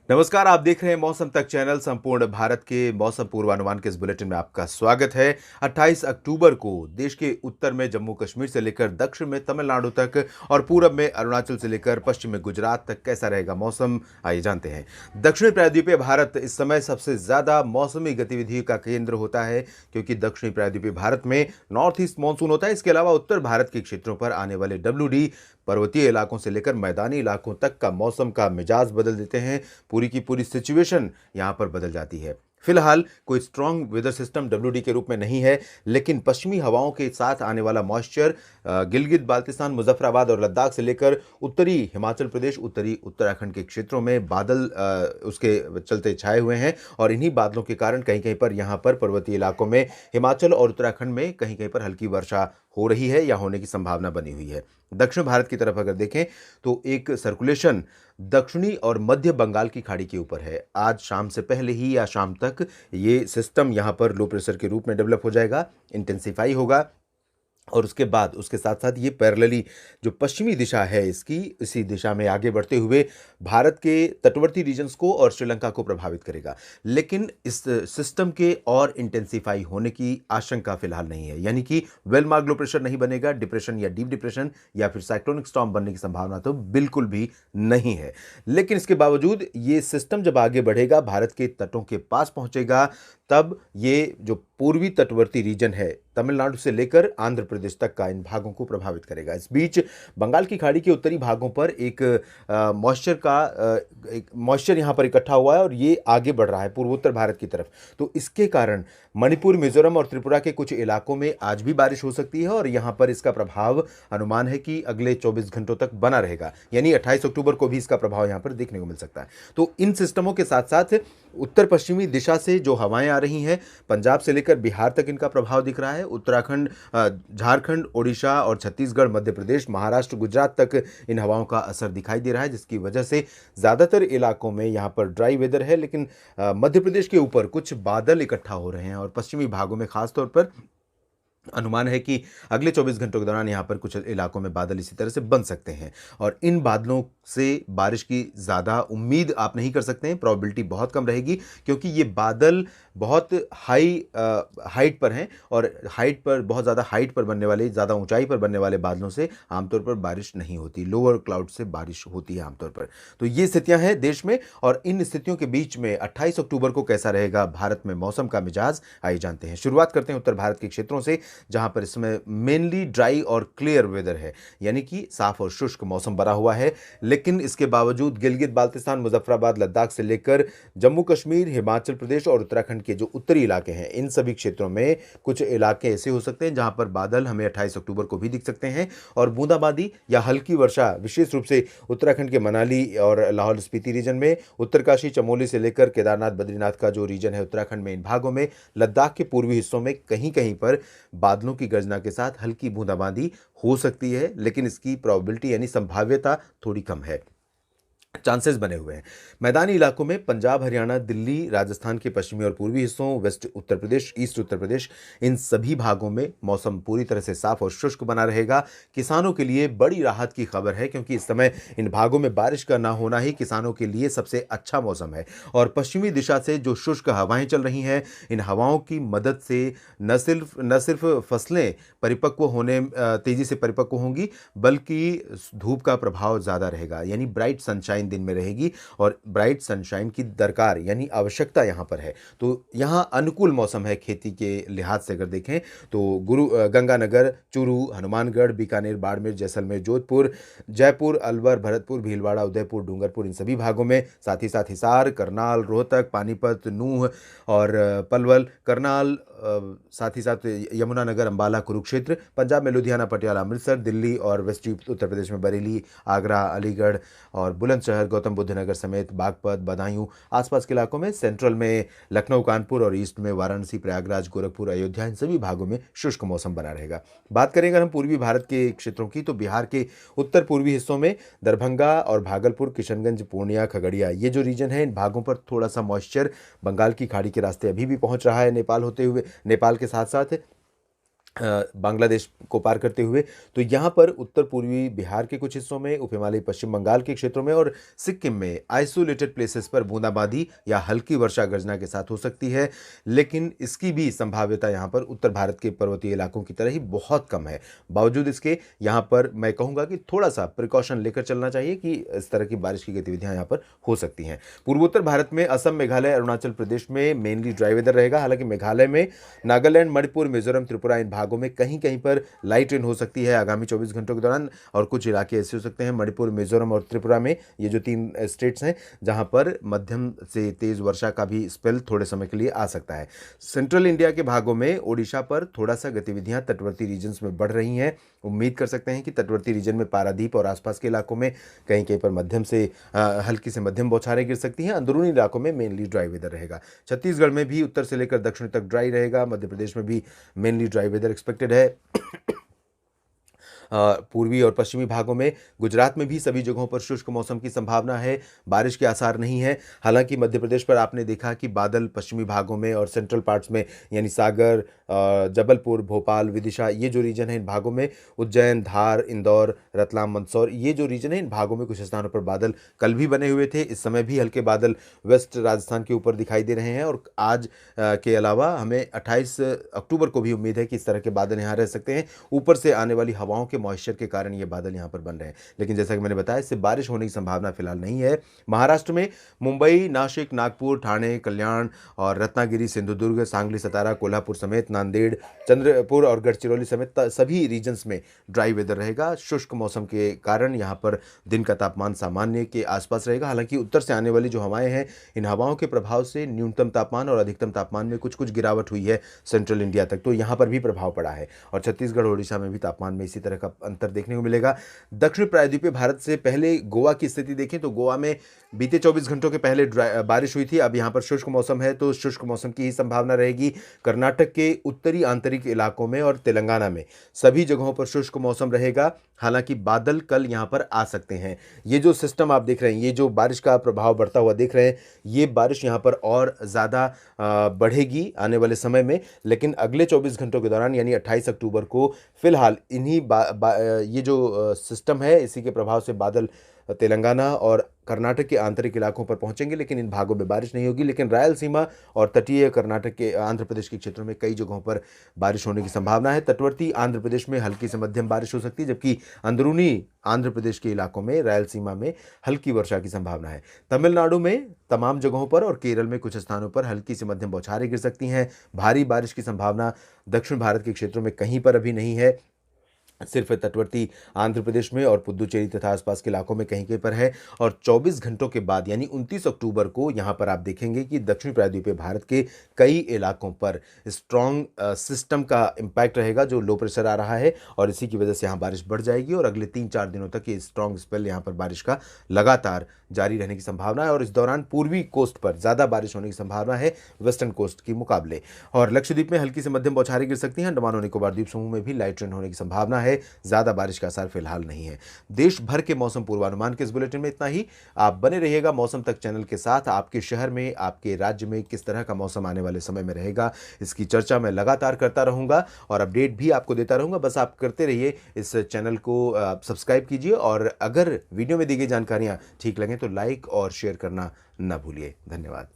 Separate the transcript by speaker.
Speaker 1: नमस्कार, आप देख रहे हैं मौसम तक चैनल। संपूर्ण भारत के मौसम पूर्वानुमान के इस बुलेटिन में आपका स्वागत है। 28 अक्टूबर को देश के उत्तर में जम्मू कश्मीर से लेकर दक्षिण में तमिलनाडु तक और पूरब में अरुणाचल से लेकर पश्चिम में गुजरात तक कैसा रहेगा मौसम, आइए जानते हैं। दक्षिणी प्रायद्वीपीय भारत इस समय सबसे ज्यादा मौसमी गतिविधियों का केंद्र होता है, क्योंकि दक्षिणी प्रायद्वीपीय भारत में नॉर्थ ईस्ट मानसून होता है। इसके अलावा उत्तर भारत के क्षेत्रों पर आने वाले WD पर्वतीय इलाकों से लेकर मैदानी इलाकों तक का मौसम का मिजाज बदल देते हैं। पूरी की पूरी सिचुएशन यहां पर बदल जाती है। फिलहाल कोई स्ट्रॉन्ग वेदर सिस्टम WD के रूप में नहीं है, लेकिन पश्चिमी हवाओं के साथ आने वाला मॉइस्चर गिलगित बाल्टिस्तान, मुजफ्फराबाद और लद्दाख से लेकर उत्तरी हिमाचल प्रदेश, उत्तरी उत्तराखंड के क्षेत्रों में बादल उसके चलते छाए हुए हैं। और इन्हीं बादलों के कारण कहीं कहीं पर यहाँ पर पर्वतीय इलाकों में हिमाचल और उत्तराखंड में कहीं कहीं पर हल्की वर्षा हो रही है या होने की संभावना बनी हुई है। दक्षिण भारत की तरफ अगर देखें तो एक सर्कुलेशन दक्षिणी और मध्य बंगाल की खाड़ी के ऊपर है। आज शाम से पहले ही या शाम तक ये सिस्टम यहां पर लो प्रेशर के रूप में डेवलप हो जाएगा, इंटेंसिफाई होगा। और उसके बाद उसके साथ साथ ये पैरेलली जो पश्चिमी दिशा है इसकी, इसी दिशा में आगे बढ़ते हुए भारत के तटवर्ती रीजन्स को और श्रीलंका को प्रभावित करेगा। लेकिन इस सिस्टम के और इंटेंसिफाई होने की आशंका फिलहाल नहीं है, यानी कि वेल मार्क लो प्रेशर नहीं बनेगा, डिप्रेशन या डीप डिप्रेशन या फिर साइक्लोनिक स्टॉर्म बनने की संभावना तो बिल्कुल भी नहीं है। लेकिन इसके बावजूद ये सिस्टम जब आगे बढ़ेगा, भारत के तटों के पास पहुंचेगा, तब ये जो पूर्वी तटवर्ती रीजन है तमिलनाडु से लेकर आंध्र प्रदेश तक का इन भागों को प्रभावित करेगा। इस बीच बंगाल की खाड़ी के उत्तरी भागों पर एक मॉइस्चर यहां पर इकट्ठा हुआ है और ये आगे बढ़ रहा है पूर्वोत्तर भारत की तरफ। तो इसके कारण मणिपुर, मिजोरम और त्रिपुरा के कुछ इलाकों में आज भी बारिश हो सकती है और यहां पर इसका प्रभाव अनुमान है कि अगले 24 घंटों तक बना रहेगा, यानी 28 अक्टूबर को भी इसका प्रभाव यहां पर देखने को मिल सकता है। तो इन सिस्टमों के साथ साथ उत्तर पश्चिमी दिशा से जो हवाएं आ रही हैं, पंजाब से लेकर बिहार तक इनका प्रभाव दिख रहा है। उत्तराखंड, झारखंड, ओडिशा और छत्तीसगढ़, मध्य प्रदेश, महाराष्ट्र, गुजरात तक इन हवाओं का असर दिखाई दे रहा है, जिसकी वजह से ज़्यादातर इलाकों में यहाँ पर ड्राई वेदर है। लेकिन मध्य प्रदेश के ऊपर कुछ बादल इकट्ठा हो रहे हैं और पश्चिमी भागों में खासतौर पर अनुमान है कि अगले 24 घंटों के दौरान यहाँ पर कुछ इलाकों में बादल इसी तरह से बन सकते हैं। और इन बादलों से बारिश की ज़्यादा उम्मीद आप नहीं कर सकते हैं, प्रोबेबिलिटी बहुत कम रहेगी, क्योंकि ये बादल बहुत हाइट पर हैं और हाइट पर, बहुत ज़्यादा हाइट पर बनने वाले, ज़्यादा ऊंचाई पर बनने वाले बादलों से आमतौर पर बारिश नहीं होती, लोअर क्लाउड से बारिश होती है आमतौर पर। तो ये स्थितियाँ हैं देश में, और इन स्थितियों के बीच में 28 अक्टूबर को कैसा रहेगा भारत में मौसम का मिजाज, आइए जानते हैं। शुरुआत करते हैं उत्तर भारत के क्षेत्रों से, जहां पर इसमें मेनली ड्राई और क्लियर वेदर है, यानी कि साफ और शुष्क मौसम बना हुआ है। लेकिन इसके बावजूद गिलगित बाल्टिस्तान, मुजफ्फराबाद, लद्दाख से लेकर जम्मू कश्मीर, हिमाचल प्रदेश और उत्तराखंड के जो उत्तरी इलाके हैं, इन सभी क्षेत्रों में कुछ इलाके ऐसे हो सकते हैं जहां पर बादल हमें 28 अक्टूबर को भी दिख सकते हैं और बूंदाबांदी या हल्की वर्षा, विशेष रूप से उत्तराखंड के मनाली और लाहौल स्पीति रीजन में, उत्तरकाशी, चमोली से लेकर केदारनाथ, बद्रीनाथ का जो रीजन है उत्तराखंड में, इन भागों में, लद्दाख के पूर्वी हिस्सों में कहीं कहीं पर बादलों की गर्जना के साथ हल्की बूंदाबांदी हो सकती है। लेकिन इसकी प्रोबेबिलिटी यानी संभाव्यता थोड़ी कम है, चांसेस बने हुए हैं। मैदानी इलाकों में पंजाब, हरियाणा, दिल्ली, राजस्थान के पश्चिमी और पूर्वी हिस्सों, वेस्ट उत्तर प्रदेश, ईस्ट उत्तर प्रदेश, इन सभी भागों में मौसम पूरी तरह से साफ और शुष्क बना रहेगा। किसानों के लिए बड़ी राहत की खबर है, क्योंकि इस समय इन भागों में बारिश का ना होना ही किसानों के लिए सबसे अच्छा मौसम है। और पश्चिमी दिशा से जो शुष्क हवाएं चल रही हैं, इन हवाओं की मदद से न सिर्फ फसलें परिपक्व होने, तेजी से परिपक्व होंगी, बल्कि धूप का प्रभाव ज़्यादा रहेगा, यानी ब्राइट सनशाइन दिन में रहेगी। और ब्राइट सनशाइन की दरकार यानी आवश्यकता यहां पर है। तो यहां अनुकूल मौसम है खेती के लिहाज से अगर देखें तो गंगानगर, चूरू, हनुमानगढ़, बीकानेर, बाड़मेर, जैसलमेर, जोधपुर, जयपुर, अलवर, भरतपुर, भीलवाड़ा, उदयपुर, डूंगरपुर, इन सभी भागों में, साथ ही साथ हिसार, करनाल, रोहतक, पानीपत, नूह और पलवल, करनाल, साथ ही साथ यमुनानगर, अंबाला, कुरुक्षेत्र, पंजाब में लुधियाना, पटियाला, अमृतसर, दिल्ली और वेस्ट उत्तर प्रदेश में बरेली, आगरा, अलीगढ़ और बुलंदशहर, गौतम बुद्ध नगर समेत बागपत, बदायूं, आसपास के इलाकों में, सेंट्रल में लखनऊ, कानपुर और ईस्ट में वाराणसी, प्रयागराज, गोरखपुर, अयोध्या, इन सभी भागों में शुष्क मौसम बना रहेगा। बात करें अगर हम पूर्वी भारत के क्षेत्रों की, तो बिहार के उत्तर पूर्वी हिस्सों में दरभंगा और भागलपुर, किशनगंज, पूर्णिया, खगड़िया, ये जो रीजन है, इन भागों पर थोड़ा सा मॉइस्चर बंगाल की खाड़ी के रास्ते अभी भी पहुंच रहा है, नेपाल होते हुए, नेपाल के साथ साथ बांग्लादेश को पार करते हुए। तो यहाँ पर उत्तर पूर्वी बिहार के कुछ हिस्सों में, उप हिमालयी पश्चिम बंगाल के क्षेत्रों में और सिक्किम में आइसोलेटेड प्लेसेस पर बूंदाबांदी या हल्की वर्षा गर्जना के साथ हो सकती है। लेकिन इसकी भी संभाव्यता यहाँ पर उत्तर भारत के पर्वतीय इलाकों की तरह ही बहुत कम है। बावजूद इसके यहाँ पर मैं कहूँगा कि थोड़ा सा प्रिकॉशन लेकर चलना चाहिए कि इस तरह की बारिश की गतिविधियाँ यहाँ पर हो सकती हैं। पूर्वोत्तर भारत में असम, मेघालय, अरुणाचल प्रदेश में मेनली ड्राई वेदर रहेगा। हालांकि मेघालय में, नागालैंड, मणिपुर, मिजोरम, त्रिपुरा, इन भागों में कहीं कहीं पर लाइट रेन हो सकती है आगामी 24 घंटों के दौरान। और कुछ इलाके ऐसे हो सकते हैं मणिपुर, मिजोरम और त्रिपुरा में, ये जो 3 स्टेट्स हैं, जहां पर मध्यम से तेज वर्षा का भी स्पेल थोड़े समय के लिए आ सकता है। सेंट्रल इंडिया के भागों में ओडिशा पर थोड़ा सा गतिविधियां तटवर्ती रीजन्स में बढ़ रही हैं। उम्मीद कर सकते हैं कि तटवर्ती रीजन में पारादीप और आसपास के इलाकों में कहीं कहीं पर मध्यम से हल्की से मध्यम बौछारें गिर सकती हैं। अंदरूनी इलाकों में मेनली ड्राई वेदर रहेगा। छत्तीसगढ़ में भी उत्तर से लेकर दक्षिण तक ड्राई रहेगा। मध्य प्रदेश में भी मेनली ड्राई वेदर एक्सपेक्टेड है। पूर्वी और पश्चिमी भागों में, गुजरात में भी सभी जगहों पर शुष्क मौसम की संभावना है। बारिश के आसार नहीं है। हालांकि मध्य प्रदेश पर आपने देखा कि बादल पश्चिमी भागों में और सेंट्रल पार्ट्स में, यानी सागर, जबलपुर, भोपाल, विदिशा, ये जो रीजन है इन भागों में, उज्जैन, धार, इंदौर, रतलाम, मंदसौर, ये जो रीजन है इन भागों में कुछ स्थानों पर बादल कल भी बने हुए थे। इस समय भी हल्के बादल वेस्ट राजस्थान के ऊपर दिखाई दे रहे हैं। और आज के अलावा हमें 28 अक्टूबर को भी उम्मीद है कि इस तरह के बादल यहाँ रह सकते हैं। ऊपर से आने वाली हवाओं के मॉइस्चर के कारण ये बादल यहाँ पर बन रहे हैं। लेकिन जैसा कि मैंने बताया, इससे बारिश होने की संभावना फिलहाल नहीं है। महाराष्ट्र में मुंबई, नासिक, नागपुर, ठाणे, कल्याण और रत्नागिरी, सिंधुदुर्ग, सांगली, सतारा, कोल्हापुर समेत नांदेड़, चंद्रपुर और गढ़चिरौली समेत सभी रीजन्स में ड्राई वेदर रहेगा। शुष्क मौसम के कारण यहाँ पर दिन का तापमान सामान्य के आसपास रहेगा। हालांकि उत्तर से आने वाली जो हवाएं हैं, इन हवाओं के प्रभाव से न्यूनतम तापमान और अधिकतम तापमान में कुछ कुछ गिरावट हुई है सेंट्रल इंडिया तक, तो यहाँ पर भी प्रभाव पड़ा है। और छत्तीसगढ़, ओडिशा में भी तापमान में इसी तरह का अंतर देखने को मिलेगा। दक्षिण प्रायद्वीपीय भारत से पहले गोवा की स्थिति देखें तो गोवा में बीते 24 घंटों के पहले बारिश हुई थी। अब यहाँ पर शुष्क मौसम है, तो शुष्क मौसम की ही संभावना रहेगी। कर्नाटक के उत्तरी आंतरिक इलाकों में और तेलंगाना में सभी जगहों पर शुष्क मौसम रहेगा। हालांकि बादल कल यहाँ पर आ सकते हैं। ये जो सिस्टम आप देख रहे हैं, ये जो बारिश का प्रभाव बढ़ता हुआ देख रहे हैं, ये बारिश यहाँ पर और ज़्यादा बढ़ेगी आने वाले समय में। लेकिन अगले 24 घंटों के दौरान, यानी 28 अक्टूबर को, फिलहाल इन्हीं ये जो सिस्टम है, इसी के प्रभाव से बादल तेलंगाना और कर्नाटक के आंतरिक इलाकों पर पहुंचेंगे। लेकिन इन भागों में बारिश नहीं होगी। लेकिन रायलसीमा और तटीय कर्नाटक के, आंध्र प्रदेश के क्षेत्रों में कई जगहों पर बारिश होने की संभावना है। तटवर्ती आंध्र प्रदेश में हल्की से मध्यम बारिश हो सकती है, जबकि अंदरूनी आंध्र प्रदेश के इलाकों में, रायलसीमा में हल्की वर्षा की संभावना है। तमिलनाडु में तमाम जगहों पर और केरल में कुछ स्थानों पर हल्की से मध्यम बौछारें गिर सकती हैं। भारी बारिश की संभावना दक्षिण भारत के क्षेत्रों में कहीं पर अभी नहीं है। सिर्फ तटवर्ती आंध्र प्रदेश में और पुदुचेरी तथा आसपास के इलाकों में कहीं कहीं पर है। और 24 घंटों के बाद, यानी 29 अक्टूबर को, यहां पर आप देखेंगे कि दक्षिण प्रायद्वीपीय भारत के कई इलाकों पर स्ट्रॉन्ग सिस्टम का इंपैक्ट रहेगा, जो लो प्रेशर आ रहा है, और इसी की वजह से यहाँ बारिश बढ़ जाएगी। और अगले 3-4 दिनों तक ये स्ट्रॉन्ग स्पेल यहाँ पर बारिश का लगातार जारी रहने की संभावना है। और इस दौरान पूर्वी कोस्ट पर ज़्यादा बारिश होने की संभावना है वेस्टर्न कोस्ट के मुकाबले। और लक्षद्वीप में हल्की से मध्यम बौछारें गिर सकती हैं। अंडमान और निकोबार द्वीप समूह में भी लाइट रेन होने की संभावना है। ज़्यादा बारिश का असर फिलहाल नहीं है। देश भर के मौसम पूर्वानुमान के इस बुलेटिन में इतना ही। आप बने रहिएगा मौसम तक चैनल के साथ। आपके शहर में, आपके राज्य में किस तरह का मौसम आने वाले समय में रहेगा, इसकी चर्चा मैं लगातार करता रहूंगा और अपडेट भी आपको देता रहूंगा। बस आप करते रहिए, इस चैनल को सब्सक्राइब कीजिए, और अगर वीडियो में दी गई जानकारियां ठीक लगें तो लाइक और शेयर करना ना भूलिए। धन्यवाद।